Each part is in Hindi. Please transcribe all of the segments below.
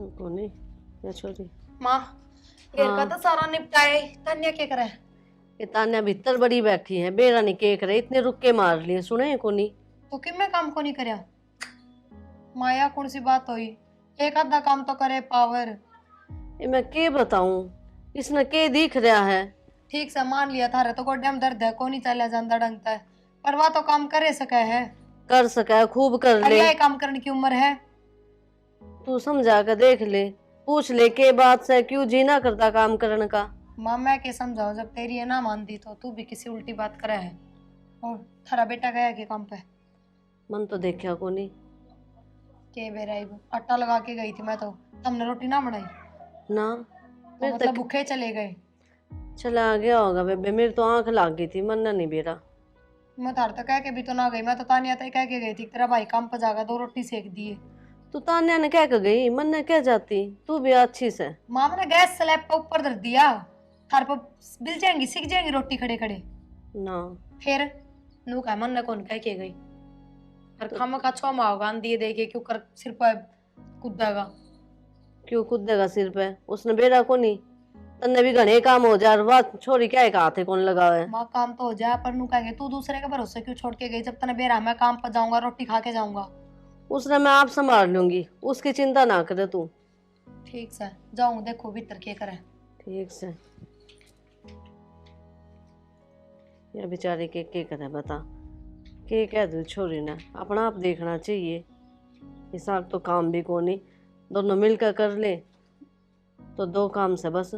कोनी या छोरी माँ घेर का हाँ। तो सारा निपटाए। तान्या क्या करे? ये तान्या भीतर बड़ी बैठी है, बेरा नहीं केक रहे, इतने रुक्के मार लिए सुने कोनी। तो कि मैं काम को नहीं करया? माया कौन सी बात हुई? एक आधा काम तो करे पावर। ये मैं के बताऊं, इसने के दिख रहा है। ठीक से मान लिया थारे तो गोड्याम दर्द है, को नहीं चला जाता ढंगता है, पर वह तो काम करे सके है। कर सका खूब कर ले, यही काम करने की उम्र है। तू समझा कर देख ले, पूछ ले के बात से क्यों जीना करता काम करने का। माँ मैं के समझाऊं, जब तेरी है ना मानती तो तू भी किसी उल्टी बात करे है। और थारा बेटा गया के काम पे? मन तो देखा कोनी। के बेराई आटा लगा के गई थी मैं तो, हमने रोटी ना बनाई ना तो मेरे मतलब तक भूखे चले गए। चला गया होगा बेबे, मेरी तो आंख लाग गई थी, मन नहीं बेरा। मैं तार तो कह के भी तो ना गई, मैं तो तानिया तक कह के गई थी तेरा भाई काम पे जाएगा, 2 रोटी सेक दिए। तू तान्या ने क्या कर गई, मन ने क्या जाती, तू भी अच्छी से। माँ मैंने गैस स्लैब पे ऊपर धर दिया, थार पर बिल जाएंगी सिक जाएंगी रोटी खड़े खड़े। ना फिर नू का मन ने कौन कह के गई? और खामा का छो माओगा दिए देके क्यों कर सिर पर कूदेगा? क्यों कूदेगा सिर पे, उसने बेरा को नहीं। तन्ने भी घने काम हो जा, वाह छोरी क्या एक हाथ कौन लगा है। माँ काम तो हो जाए, पर नू कहेंगे तू दूसरे के भरोसे क्यों छोड़ के गई, जब तने बेरा मैं काम पर जाऊंगा रोटी खा के जाऊंगा। उसने मैं आप संभाल लूंगी, उसकी चिंता ना करे तू। ठीक से जाऊं देखो भीतर के करे। ठीक से। ये बेचारी के करे बता, के कह दू छोरी ने, अपना आप देखना चाहिए। हिसाब तो काम भी को नहीं, दोनों मिलकर कर ले तो 2 काम से बस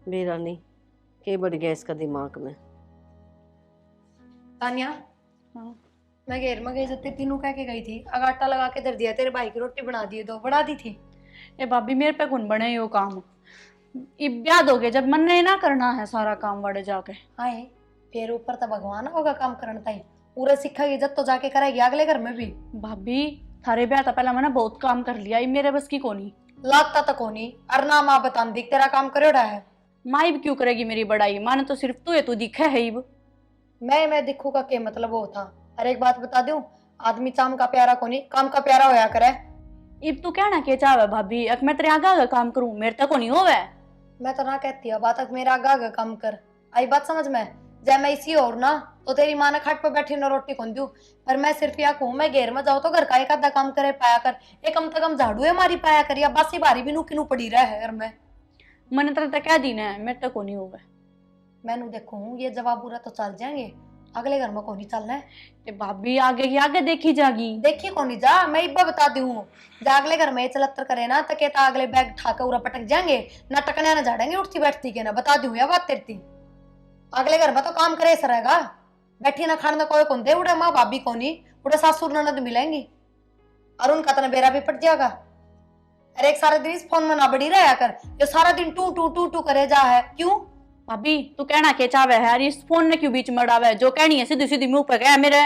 बेरा नहीं के बढ़ गया इसका दिमाग में। तानिया हाँ। मैं घेर में गई जब तीनों कह के गई थी, अगर आटा लगा के धर दिया, तेरे भाई की रोटी बना दिए, 2 बना दी थी। ए भाभी मेरे पे कौन बने यो काम, इब याद हो गया जब मन ने ना करना है सारा काम वाड़े जाके। हाय फिर ऊपर तो भगवान होगा काम करने ताई, पूरा सीखेगी जब तो जाके करेगी अगले घर में भी। भाभी थारे ब्याह तो पहला मैंने बहुत काम कर लिया, इब मेरे बस की कोनी। लगता तो कोनी, अरना माँ बता दिख तेरा काम करेड़ा है। माँ इब क्यों करेगी मेरी बड़ाई, माने तो सिर्फ तू दिखे है इब। मैं दिखू का क्या मतलब वो था? अरे एक बात बता दूं, आदमी चाम का प्यारा कोनी काम का प्यारा होया करे। इब तू कहना के चाहे भाभी, अक मैं तेरे आगे काम करूं, मेरे तक कोनी होवे। मैं तो ना कहती है बात, मेरा आगा काम कर आई बात समझ में। जय मैं इसी और ना तो तेरी माँ ने खाट पर बैठी न रोटी कौन दू, पर मैं सिर्फ या कहूँ मैं घेर में जाऊँ तो घर का एक आधा काम करे पाया कर, एक कम से कम झाड़ू है मारी पाया कर, या बासी बारी भी नू किनू पड़ी रहा है घर में। मैंने तेरे तक क्या दीना है, मेरे तक कोनी होवे। मैनू देखू ये जवाब बुरा तो चल जाएंगे, अगले घर में कौन चलना है? ए भाभी आगे की आगे देखी जागी। देखी कौन जा, मैं इब्बा बता दी हूँ, जा अगले घर में चलत्तर करे ना तो कहता अगले बैग ठाकर उरा पटक जाएंगे ना, टकने ना झाड़ेंगे उठती बैठती के ना, बता दी हूँ या बात तेरती। अगले घर में तो काम करे सरेगा, बैठी ना खाने कोई कौन दे, उड़े माँ भाभी कोनी, उड़े सासुर ननद मिलेंगी और उनका तना बेरा भी पट जाएगा। अरे एक सारे दिन इस फोन में ना बड़ी रहा कर, जो सारा दिन टू टू टू टू करे जा है क्यों? भाभी तू कहना के चावे है यार, इस फोन ने क्यों बीच में डावे, जो कहनी है सीधी सीधी मुंह पे कह मेरे।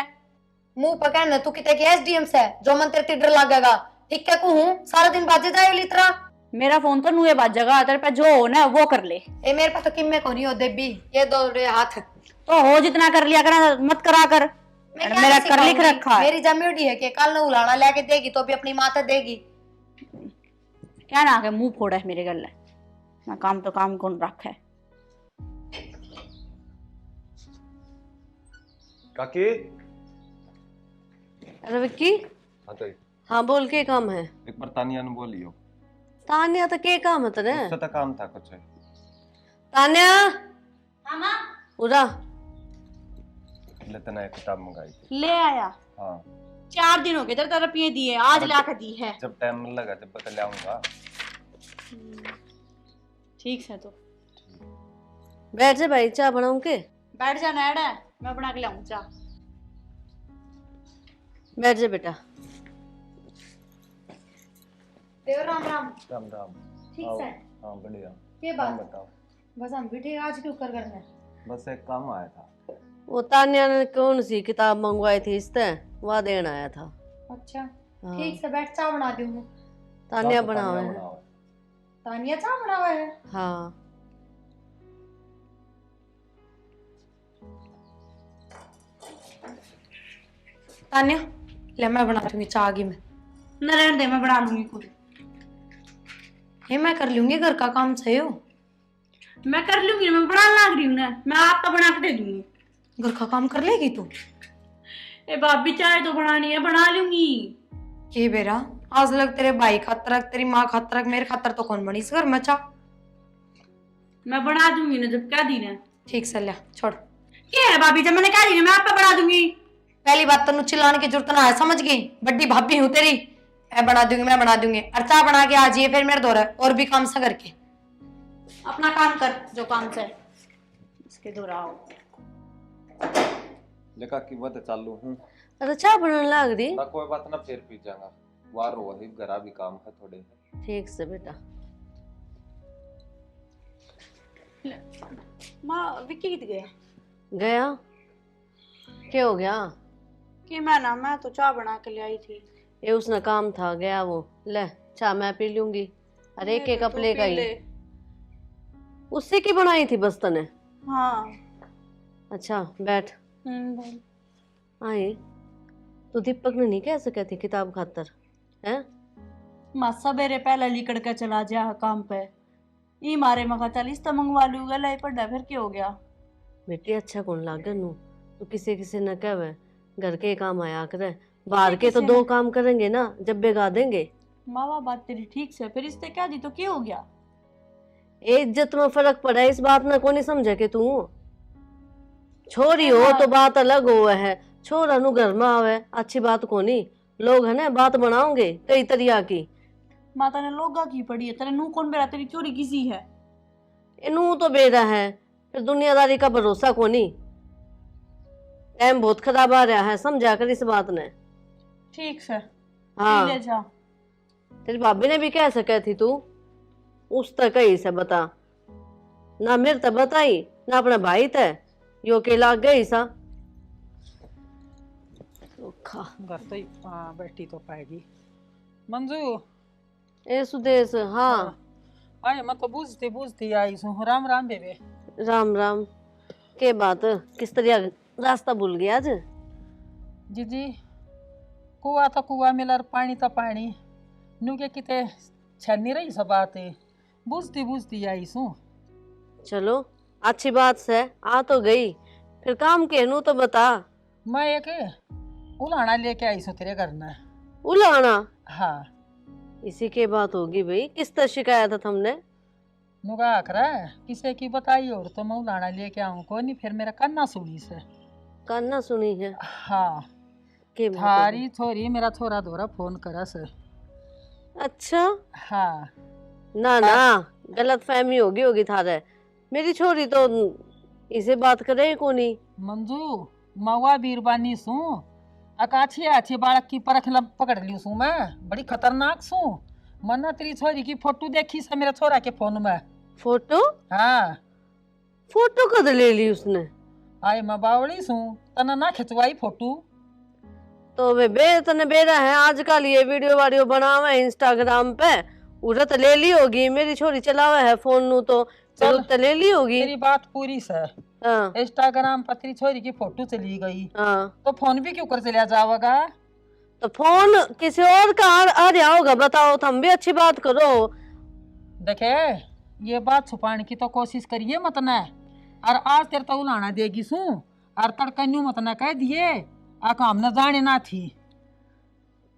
मुंह पर कहना तू कितने की एसडीएम से जो मन तेरे डर लगेगा, ठीक है कहूँ सारा दिन बाजे जाए लित्रा। मेरा फोन तो नुए बाजेगा, तेरे पे जो हो ना वो कर ले। ए मेरे पास तो किम्मे को नहीं हो देबी, ये 2 हाथ तो हो जितना कर लिया करा, मत करा कर। मैं क्या मेरा कर सिखाऊंगी? लिख रखा है। मेरी जमीड़ी है कि कल न उलाना लेके देगी तो भी अपनी माता देगी। क्या ना के मुंह फोड़ा है मेरे गले ना, काम तो काम कौन रखा है। काकी अरे विक्की, हाँ तो हाँ बोल के काम है। एक बार तानिया ने बोलियो, तान्या तो के काम है तेरे? उससे तो काम था कुछ। तान्या हाँ माँ उरा लेतना एक किताब मंगाई थी। ले आया, हाँ 4 दिन हो गए तेरे तरफ ये दिए, आज ला के दी है। जब टाइम मिलेगा जब बता ले आऊंगा। ठीक है तो बैठ जा भाई, चाय बनाऊं के? बैठ जा नैड है, मैं बना के लाऊं चाह। बैठ जा बेटा। देव राम राम। राम राम। ठीक आओ। है हाँ बढ़िया। ये काम बात बताओ। बस हम भी ठीक, आज क्यों कर करना है? बस एक काम आया था। वो तान्या ने कौन सी किताब मंगवाई थी इससे, वह देना आया था। अच्छा हाँ। ठीक से बैठ, चाय बना दी हूँ। तान्या तो बनावे तानिया है। बनाओ। तानिया चाय बनावा है? हाँ तानिया ले मैं बना दूंगी चाय आगे में। न रहने दे, मैं बना लूंगी खुद। ये मैं कर लूंगी घर का काम सही हो। मैं कर लूंगी, मैं बनाने लग रही हूँ ना, मैं आपका बना के दे दूंगी। घर का काम कर लेगी तू? ए भाभी चाय तो बनानी है, बना लूंगी। ये बेरा आज लग तेरे भाई खातर तेरी माँ खातर मेरे खातर तो कौन बनी इस घर में चाह। मैं बना दूंगी ना जब कह दी ना। ठीक से लिया छोड़। क्या है भाभी, जब मैंने कह दी ना मैं आपका बना दूंगी। पहली बात तेन चिल्लाने की जरूरत ना है, समझ गई? बड्डी भाभी हूँ तेरी। मैं बना दूंगी, मैं बना दूंगी। और चाह बना के आ जाइए फिर मेरे दौरा और भी काम सा करके। अपना काम कर जो काम से इसके दोहराओ। लेका की बात चालू हूँ अरे चाय बनाने लग रही? ना कोई बात ना, फिर पी जाऊंगा। वार वही घरा भी काम है थोड़े। ठीक से बेटा। माँ विक्की कित गया? गया? क्या हो गया? कि मैं तो चाय बना के ले आई थी। ये उसने काम था, गया वो। ले चाय मैं पी लूंगी। अरे एक कप लेगा ही। उससे की बनाई थी बस तने? हाँ। अच्छा बैठ। बोल। आई तो दीपक ने नहीं कह सके थी किताब खातर है? माँ सवेरे पहले लिकड़ के चला जा काम पे। ई मारे मखा चल इस तो मंगवा लूंगा, लाई पड़ा फिर क्या हो गया? बेटी अच्छा कौन लागे नू, तो किसी किसी न कहवे घर के काम आया करे, बाहर के तो दो काम करेंगे ना जब बेगा देंगे। माँ बात तेरी ठीक से, फिर इससे क्या दी तो क्या हो गया? इज्जत में फर्क पड़ा है, इस बात न को नहीं समझे कि तू छोरी हो तो बात अलग हो है। छोरा नु घर में आवे अच्छी बात को नहीं, लोग है ना बात बनाओगे कई तरिया की। माता ने लोगा की पड़ी है, तेरे नू कौन बेरा तेरी चोरी किसी है? इनू तो बेरा है, फिर दुनियादारी का भरोसा को नहीं। टाइम बहुत खराब आ रहा है, समझा कर इस बात ने। ठीक से हाँ ले जा। तेरी भाभी ने भी कह सके थी तू उस तक कही से बता ना, मेरे तक बताई ना अपने भाई तक यो के लाग गई सा। घर तो बैठी तो पाएगी मंजू। ए सुदेश। हाँ आए मैं तो बूझती बूझती आई हूँ। राम राम बेबे। राम राम। के बात किस तरह रास्ता भूल गया आज? जीजी कुआ तो कुआ मिला, पानी तो पानी नू के किते छन्नी रही सब बातें, बूझती बूझती आई हूँ। चलो अच्छी बात से आ तो गई, फिर काम के नू तो बता। मैं एक उलाना लेके आई हूँ तेरे घर में। उलाना? हाँ। इसी के बात होगी भाई, किस तरह शिकायत था तुमने? नुगा आखरा किसे की बताई और तो मैं उलाना लेके आऊँ को नहीं, फिर मेरा कन्ना सुनी से। कान्ना सुनी है? हाँ। के बात थारी छोरी मेरा छोरा दोरा फोन करा से। अच्छा। हाँ। ना ना गलत फहमी होगी होगी थारे, मेरी छोरी तो इसे बात करे को नहीं। मंजू मवा बीरबानी सू अकाछी अच्छी बालक की परख पकड़ ली सू, मैं बड़ी खतरनाक सू। मन्ना तेरी छोरी की फोटो देखी से मेरे छोरा के फोन में। फोटो? हाँ। फोटो कद ले ली उसने? आई मैं बावड़ी सू, तना ना खिंचवाई फोटो तो वे बे तने बेरा है आजकल ये वीडियो वाडियो बनावे इंस्टाग्राम पे, उधर तो ले ली होगी। मेरी छोरी चलावे है फोन नु तो चलो तो ले ली होगी। तेरी बात पूरी से। हाँ। इंस्टाग्राम पर तेरी छोरी की फोटो चली गई। हाँ। तो फोन भी क्यों कर चलिया जाएगा? तो फोन किसी और का आ रहा होगा, बताओ। तुम भी अच्छी बात करो। देखे ये बात छुपाने की तो कोशिश करिए मत न, और आज तेरे तो उलाना देगी सू और तड़कन्यू मत न कह दिए आ काम न जाने ना थी।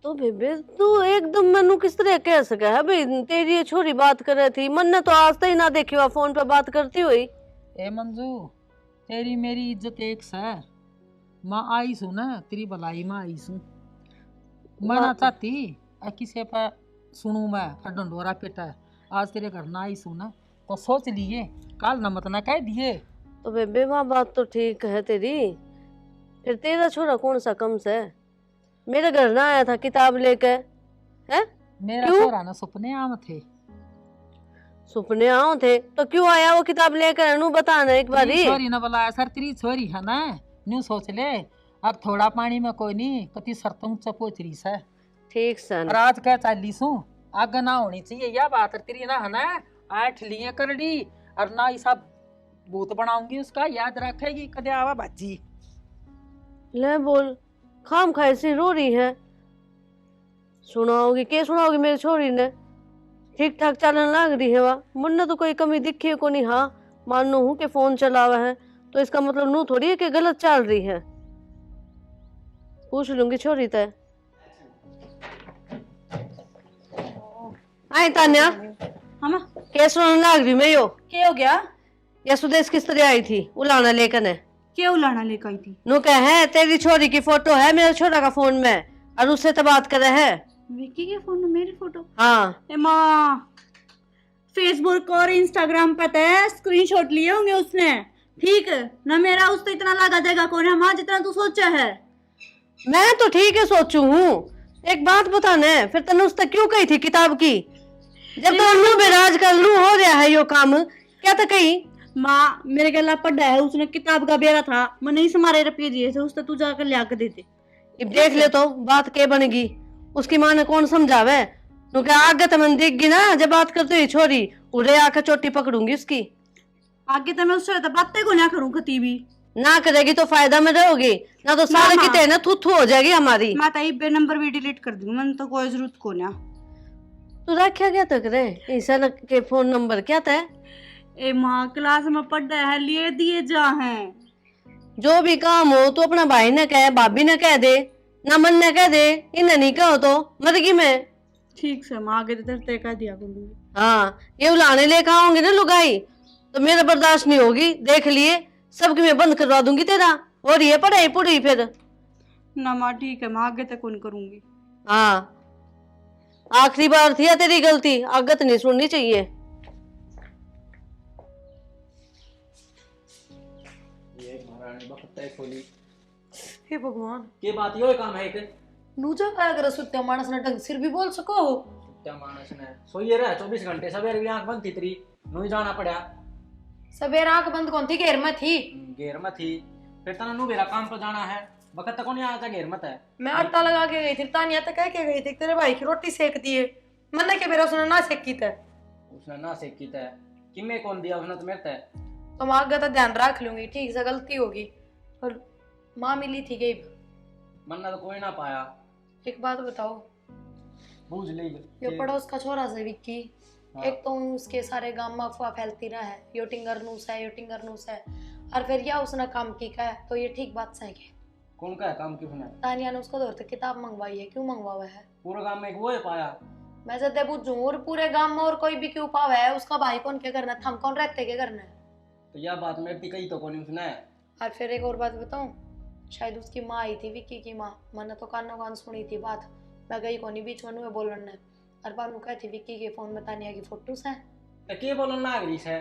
तो बेबे तू एकदम मनु किस तरह कह सका है भाई? तेरी ये छोरी बात कर रही थी, मन ने तो आज तक ना देखी हुआ फोन पे बात करती हुई। ए मंजू तेरी मेरी इज्जत एक से, माँ आई सू ना तेरी भलाई में आई सू। मैं ना चाहती किसी पर सुनू मैं डंडोरा पिटा, आज तेरे घर ना आई सू ना तो सोच लिए काल न मत ना कह दिए। तो बेबे वहाँ बात तो ठीक है तेरी, फिर तेरा छोरा कौन सा कम से? मेरे घर ना आया था किताब लेके है? मेरा छोरा ना सपने आम थे। सपने आओ थे तो क्यों आया वो किताब लेकर? अनु बताना एक बार ही। छोरी न बुलाया सर, तेरी छोरी है ना, न्यू सोच ले अब थोड़ा पानी में कोई नहीं कति सरतों चपोच रही से। ठीक सन। रात क्या चालीस हूँ आग ना होनी चाहिए यह बात तेरी ना है ना। आठ लिए करड़ी और ना ये सब भूत बनाऊंगी उसका, याद रखेगी कदे आवा बाजी। ले बोल, खाम खाए से रो रही है। सुनाओगी के सुनाओगी मेरी छोरी ने? ठीक ठाक चलन लाग रही है वा, मुन्ने तो कोई कमी दिखी है को नहीं। हाँ मानो हूँ कि फोन चलावा है तो इसका मतलब नू थोड़ी है कि गलत चल रही है। पूछ लूंगी छोरी तय। आई तान्या, हाँ माँ, कैसे रोने लाग रही मैं यो? क्या हो गया? या सुदेश किस तरह आई थी उलाना लेकर ने? क्या उलाना लेकर आई थी? नु कह है तेरी छोरी की फोटो है मेरे छोरा का फोन में और उससे तो बात करे है। विक्की के फोन में मेरी फोटो? हाँ ए माँ, फेसबुक और इंस्टाग्राम पे तो स्क्रीनशॉट लिए होंगे उसने, ठीक है ना? मेरा उस तो इतना लगा देगा कौन है माँ जितना तू सोचा है? मैं तो ठीक है सोचू हूँ। एक बात बताने, फिर तने उस तक क्यों कही थी किताब की? जब तो लू बेराज कर लू हो रहा है यो काम, क्या तो कही? माँ मेरे गला पड़ा है, उसने किताब का बेरा था, मैंने इस मारे रुपये दिए थे, उसने तू जाकर लिया कर देते। अब देख ले तो बात के बनेगी। उसकी माँ ने कौन समझावे? नु क्या आगे तो मन दिख गई ना जब बात करते हुई छोरी उड़े आकर चोटी पकड़ूंगी उसकी। आगे तो मैं उससे तो बातें को ना करूँ कती भी। ना करेगी तो फायदा में रहोगी, ना तो सारे मामा। किते ना थू थू हो जाएगी हमारी। मैं तो बे नंबर भी डिलीट कर दूंगी, मैंने तो कोई जरूरत को ना। तू रखा क्या तक रे ऐसा के फोन नंबर क्या था? ए माँ क्लास में पढ़ा है, लिए दिए जा हैं। जो भी काम हो तो अपना भाई ने कहे, भाभी ने कह दे, ना मन ने कह दे, इन्हें नहीं कहो तो मरगी मैं। ठीक से माँ आगे तो तय कर दिया करूंगी। हाँ ये उलाने लेकर आओगे ना लुगाई तो मेरा बर्दाश्त नहीं होगी। देख लिए सबकी मैं बंद करवा दूंगी तेरा। और ये पढ़ाई पूरी फिर। ना माँ ठीक है, मैं आगे तक कौन करूंगी। हाँ आखिरी बार थी या तेरी गलती, आगत नहीं सुननी चाहिए। ये महारानी बखत है खोली हे भगवान, के बात यो काम है एक नूजा का अगर सुत्या मानस ने ढंग सिर भी बोल सको। क्या मानस ने सोइए रहा 24 घंटे सवेरे भी आंख बंद थी तेरी, नु जाना पड़ा। सवेरे आंख बंद कौन थी, घेर में थी। घेर में थी, फिर तना नु मेरा काम पर जाना है, वक्त तक नहीं आया था, घेर मत है। मैं आटा लगा के गई थी, तानिया तक कह के गई थी तेरे भाई की रोटी सेक दिए, मैंने के मेरा उसने ना सेकी था। उसने ना सेक की तय कि मैं कौन दिया उसने तो मेरे तय। तो मैं आगे तो ध्यान रख लूंगी, ठीक से गलती होगी। और माँ मिली थी गई, मन्ना तो कोई ना पाया। एक बात बताओ, बूझ ली ये पड़ोस का छोरा से विक्की, हाँ। एक तो उसके सारे गांव में अफवाह फैलती रहा है, यो टिंगर नूस है, यो टिंगर नूस है, और फिर या उसने काम की का है, तो ये ठीक बात सही है। कौन का है काम की उसने? तानिया ने उसको दौर तक किताब मंगवाई है, क्यों मंगवावा है? पूरे गांव में एक वो है पाया। मैं जब पूछूं और पूरे गांव में और कोई भी क्यों पावा है, उसका भाई कौन क्या करना, थम कौन रहते क्या करना है? तो यह बात मेरी थी कही तो कौन उसने। और फिर एक और बात बताऊं, शायद उसकी माँ आई थी, विक्की की माँ, मैंने तो कानों कान सुनी थी बात, मैं गई कोनी बीच में बोलने, और बानू कहती विक्की के फोन में तानिया की फोटोस हैं। तो के बोलन ना गई है?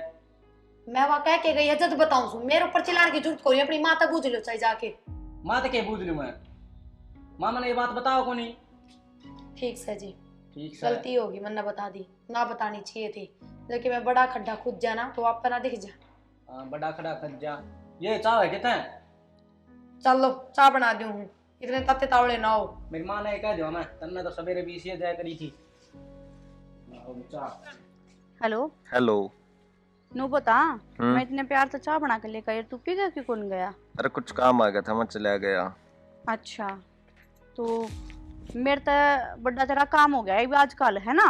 मैं वहां कह के गई है, जब बताऊं सु मेरे ऊपर चिल्लाने की जरूरत कोई, अपनी माँ तक पूछ लो चाहे जाके। माँ तो के बूझ लू मैं, माँ मैंने ये बात बताओ को नहीं। ठीक से जी, ठीक से गलती होगी, मैंने बता दी, ना बतानी चाहिए थी, जबकि मैं बड़ा खड्डा खुद जाना तो आप ना दिख जा। हाँ, बड़ा खड़ा कर जा। ये चाव है कितना? चलो चाय बना दूं हूँ, इतने तत्ते तावड़े ना हो। मेरी माँ ने कह दिया मैं तन्ने तो सवेरे भी इसी जाया करी थी। Hello hello. नो बता, मैं इतने प्यार से चाय बना के लेकर आई, तू पी गया कि कौन गया? अरे कुछ काम आ गया था, मैं चला गया। अच्छा, तो मेरे तो बड़ा तेरा काम हो गया है आजकल, है ना?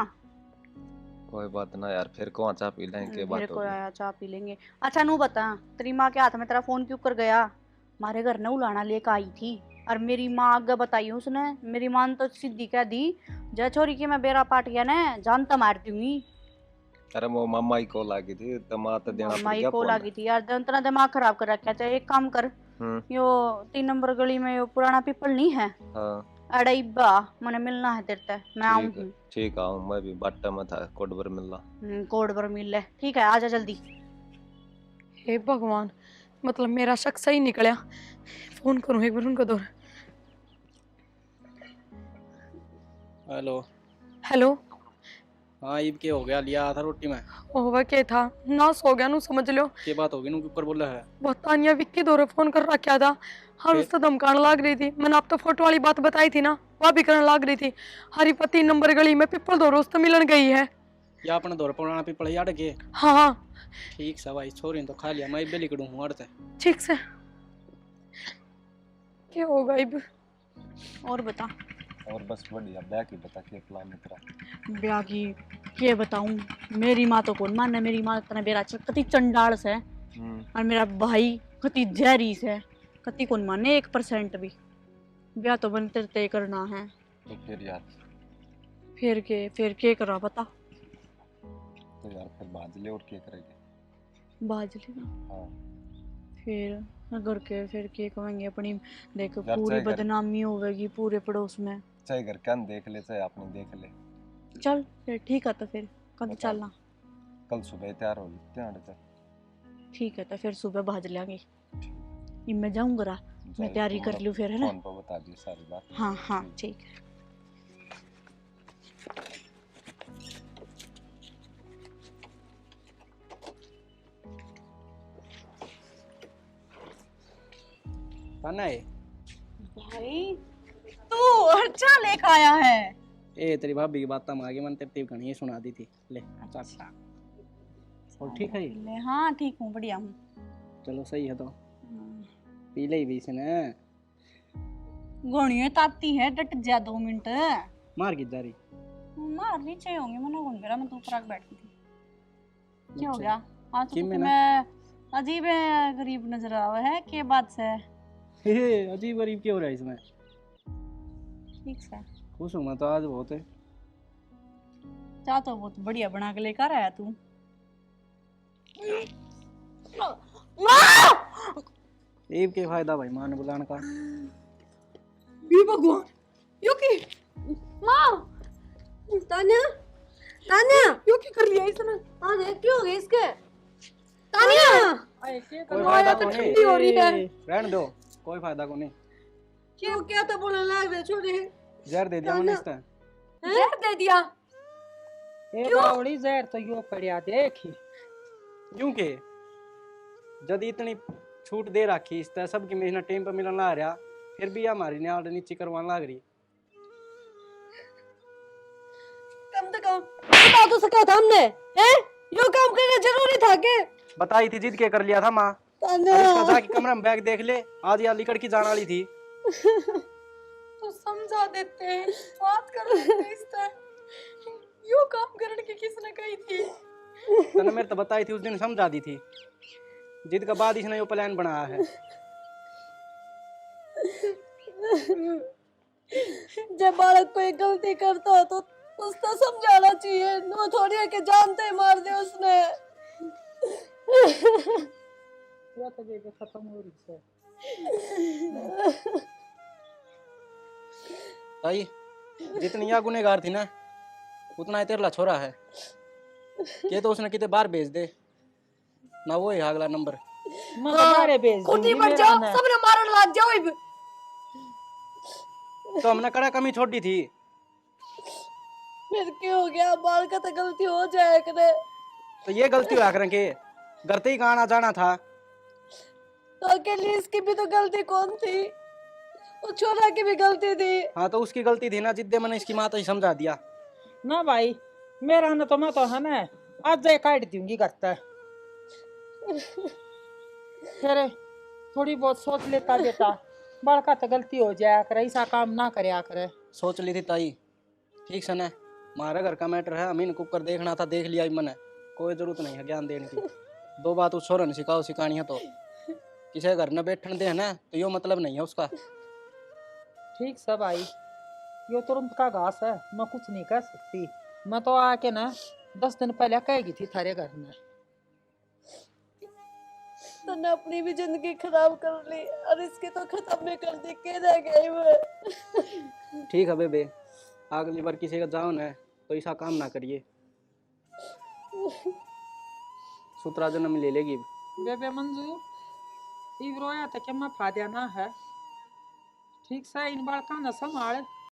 कोई बात ना यार, फिर कौन चाह पी लेंगे, मेरे बात को होगी। आया चाय पी लेंगे। अच्छा नू बता, तेरी माँ के हाथ में तेरा फोन क्यों कर गया? हमारे घर ने उलाना लेकर आई थी, और मेरी माँ आगे बताई उसने, मेरी माँ ने तो सीधी कह दी, जय छोरी की मैं बेरा पाट गया ना, जान तो मार दूंगी। अरे वो मामा ही कॉल आ गई थी, तो माँ तो देना पड़ माई गया को फोन। लगी थी यार, इतना दिमाग खराब कर रखा है। एक काम कर, यो 3 नंबर गली में यो पुराना पीपल नहीं है, हाँ अड़ई बा, मैंने मिलना है तेरे से, मैं आऊँ ठीक है, ठीक आऊँ, मैं भी बाटा में था, कोडबर मिलना। कोड पर मिल ले, ठीक है आजा जल्दी। हे भगवान, मतलब मेरा शक सही निकला। फोन करूं एक बार उनको दो। हेलो। हेलो। हाँ ईद के हो गया, लिया था रोटी में। ओह क्या था ना, सो गया नू, समझ लो। के बात होगी नू ऊपर बोला है। वो तानिया विक्की दौरे फोन कर रखा था, हर उससे धमकाने लग रही थी। मैंने आप तो फोटो वाली बात बताई थी ना, वह भी करने लग रही थी। हरी पत्ती नंबर गली में पिपल दौरे उससे मिलन गई है। या अपने दौर पुराना पीपल याद के। हाँ हाँ ठीक से भाई, छोरी ने तो खा लिया, मैं भी लिखड़ू हूँ अर्थ। ठीक से। क्या होगा अब? और बता। और बस बढ़िया, ब्याह की बता के प्लान है तेरा? ब्याह की के बताऊं, मेरी माँ तो कौन माने, मेरी माँ इतना बेरा कति चंडाल से है, और मेरा भाई कति जहरी से, कति कौन माने 1% भी। ब्याह तो बनते तय करना है। तो फिर यार, फिर के करा बता। तो यार फिर बाज ले और क्या करेंगे। बाज लेना हाँ फिर घर के फिर के कहेंगे अपनी, देख घर पूरी चाहे घर- बदनामी होगी पूरे पड़ोस में। चाहे घर का देख ले चाहे आपने देख ले। चल फिर ठीक है, तो फिर कब बता। चलना? कल सुबह तैयार हो तैयार तक। ठीक है, तो फिर सुबह भाज लेंगे। मैं जाऊंगा रा, मैं तैयारी कर लूँ फिर, है ना? फोन पर बता दी सारी बात। हाँ हाँ ठीक है। है भाई तू अच्छा लेकर आया है। ए तेरी भाभी की बात आगे मन तेरी कहानी सुना दी थी ले। अच्छा और ठीक है ले, हाँ ठीक हूँ, बढ़िया हूँ। चलो सही है तो पी ले भी इसने गोनियों ताती है, डट जा 2 मिनट। मार की जा रही मार नीचे होंगे, मैंने कौन करा, मैं तो ऊपर आके बैठी थी। क्या हो अच्छा। गया? आज किम तो में ना? मैं अजीब है, गरीब नजर आ रहा है, के बात से? अजीब गरीब क्यों हो रहा है इसमें? ठीक से खुश हूँ मैं तो आज बहुत है। चाह तो बहुत बढ़िया बना के लेकर आया तू। ईब के फायदा भाई मान बुलाने का। ये भगवान, यो की माँ, तान्या तान्या यो की कर लिया इसने? तान्या क्यों हो गई इसके? तान्या कोई फायदा तो नहीं, ठंडी हो रही है। रहने दो, कोई फायदा को नहीं। क्यों, क्या तो बोलने लग रहे छोटे? जहर दे दिया मैंने इसका। जहर दे दिया? ए बावड़ी जहर तो यो पड़िया देखी। क्योंकि जब इतनी छूट दे रखी इस तरह सबकी मेहनत टाइम पर मिलने ला रहा, फिर भी हमारी न्याल नीचे करवाने लग रही। कम से कम बता तो सका था हमने, हैं? यो काम करना जरूरी था के? बताई थी, जिद के कर लिया था माँ। तान्या इसका जाके कमरे में बैग देख ले, आज या लिकड़ की जाने वाली थी। तो समझा देते, बात कर लेते इस तरह। यो काम करने की किसने कही थी? तने मेरे तो बताई थी उस दिन, समझा दी थी। जिद के बाद इसने यो प्लान बनाया है। जब बालक कोई गलती करता हो तो उसको समझाना चाहिए, वो थोड़ी है कि जानते ही मार दे उसने। या तो ये खत्म हो रही है। भाई जितनी या गुनेगार थी ना, उतना ही तेरला छोरा है। ये तो उसने कितने बार भेज दे ना, वो ही अगला नंबर। मैं तुम्हारे भेज खुटी दूंगी पर मेरा जाओ, ना। सबने मारन लग जाओ इब। तो हमने कड़ा कमी छोड़ दी थी। फिर क्यों हो गया? बाल का तो गलती हो जाए करे। तो ये गलती हुआ करें के घर से ही कहाँ आना जाना था। तो अकेली इसकी भी तो गलती कौन थी? वो छोरा की भी गलती थी। हाँ तो उसकी गलती थी ना, जिद्दे मैंने इसकी माँ तो ही समझा दिया। ना भाई मेरा ना तो मैं तो है ना आज जाए काट दूंगी करता है। फिर थोड़ी बहुत सोच लेता बेटा, बड़का तो गलती हो जाया करे, ऐसा काम ना करे करे। सोच ली थी ताई, ठीक से ना, हमारा घर का मैटर है, हमीन कुकर देखना था, देख लिया मैंने, कोई जरूरत नहीं है ज्ञान देने की। 2 बात उस छोरा ने सिखाओ सिखानी है तो किसी घर न बैठने दे है ना, तो यो मतलब नहीं है उसका। ठीक सब आई, यो तुरंत का घास है, मैं कुछ नहीं कर सकती। मैं तो आके ना 10 दिन पहले कहेगी थी थारे घर में। तूने अपनी भी जिंदगी खराब कर ली और इसकी तो खत्म भी कर दी, के रह गई वो। ठीक है बेबे, अगली बार किसी का जाओ ना तो ऐसा काम ना करिए, सुतरा जन्म ले लेगी। बेबे मंजू इब रोया था कि मैं फाद्या ना है, ठीक से इन बार का न संभाल।